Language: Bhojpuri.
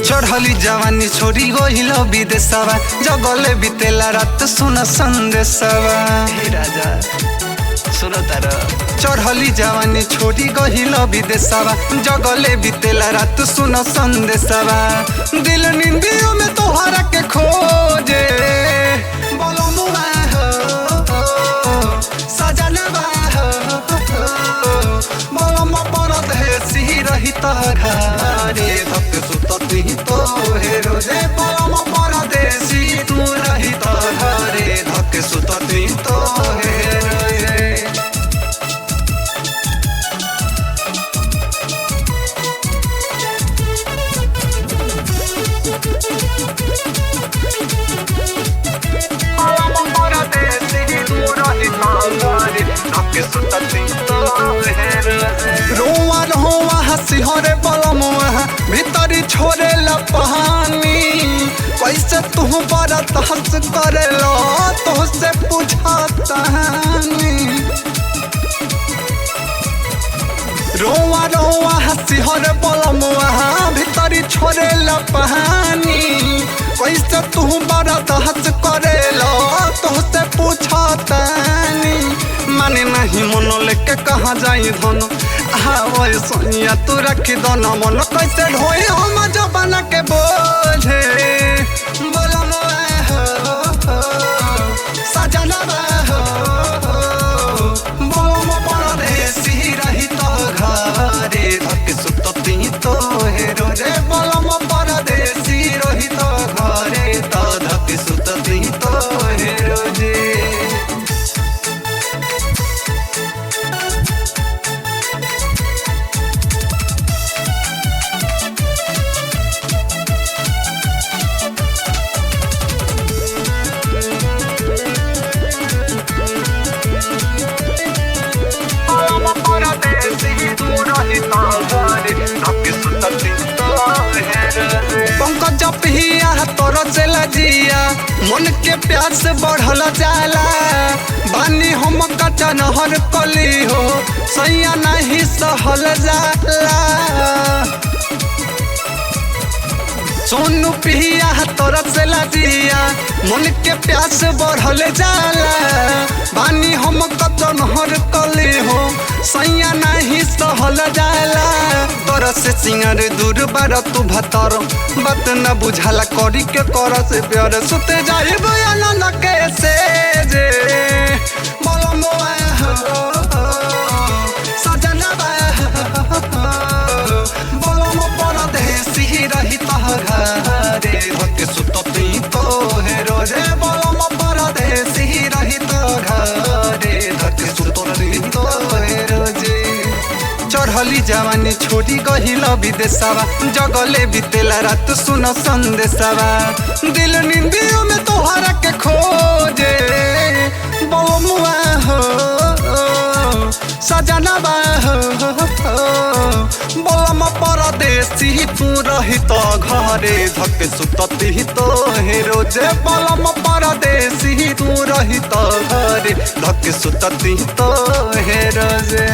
चढ़ली जवानी छोड़ी गइल विदेशवा जगले बितेला रात सुन संदेशवा हे राजा सुन तारा चढ़ली जवानी छोड़ी गइल विदेशवा जगले बितेला रात सुन संदेशवा दिल निंदियों में तोहरा के खोजे बोलो मुआ हो सजनवा हो बोलो म परदेसी रही तारा रे धक सुतती तो हे रोजे बोलो म परदेसी तू रही तारा रे धक सुतती तो हे रोजे रोवा रोवा हंसी हरे बलमुआ भीतरी छोड़े ला पहानी कैसे तू बरत हंस करे लो तुझसे पूछता रोवा रोवा हंसी हरे बलमुआ भीतरी छोड़े ला पहानी कैसे तू बरत हंस करे लो तुझसे पूछता माने नहीं मन लेके कहाँ जाई धन आवय सोनिया तू रखी दन मन कैसे ढोई हम जबाना के बोझे बोला मोए हो सजनवा हो बोलो मो परदेसी रही तो घरे धक सुतती तो हे रोजे बोलो मो परदेसी रही तो घरे तो धक सुतती तो हे रोजे पंकज पिया तोर चला जिया मन के प्यार से बढ़ल जाला बानी हम कच्चा नहर कली हो सैया नहीं सहल जाला सोनू पिया तोर चला जिया मन के प्यार से बढ़ल जाला बानी हम कच्चा नहर कली हो सैया नहीं सहल जाला तोर से सिंगर दूर बार तू भतर बात न बुझाला करी के कर से प्यार सुते जाई बयान कैसे जे बोलो मोए हो सजनवा बोलो मो परदेसी रही तोहरा रे धक सुतती तो हे रोजे बोलो मो परदेसी रही तोहरा रे धक सुतती तो हे रोजे चढ़ली जवानी छोड़ी गइल विदेशवा जगले बितेला रात सुन संदेशवा दिल निंदियों में तोहरा के खोजे बोलो मुआ हो सजनवा हो बोलो म परदेसी तू रही तो घरे धक सुतती तो हे रोजे बोलो म परदेसी तू रही तो घरे धक सुतती तो हे रोजे।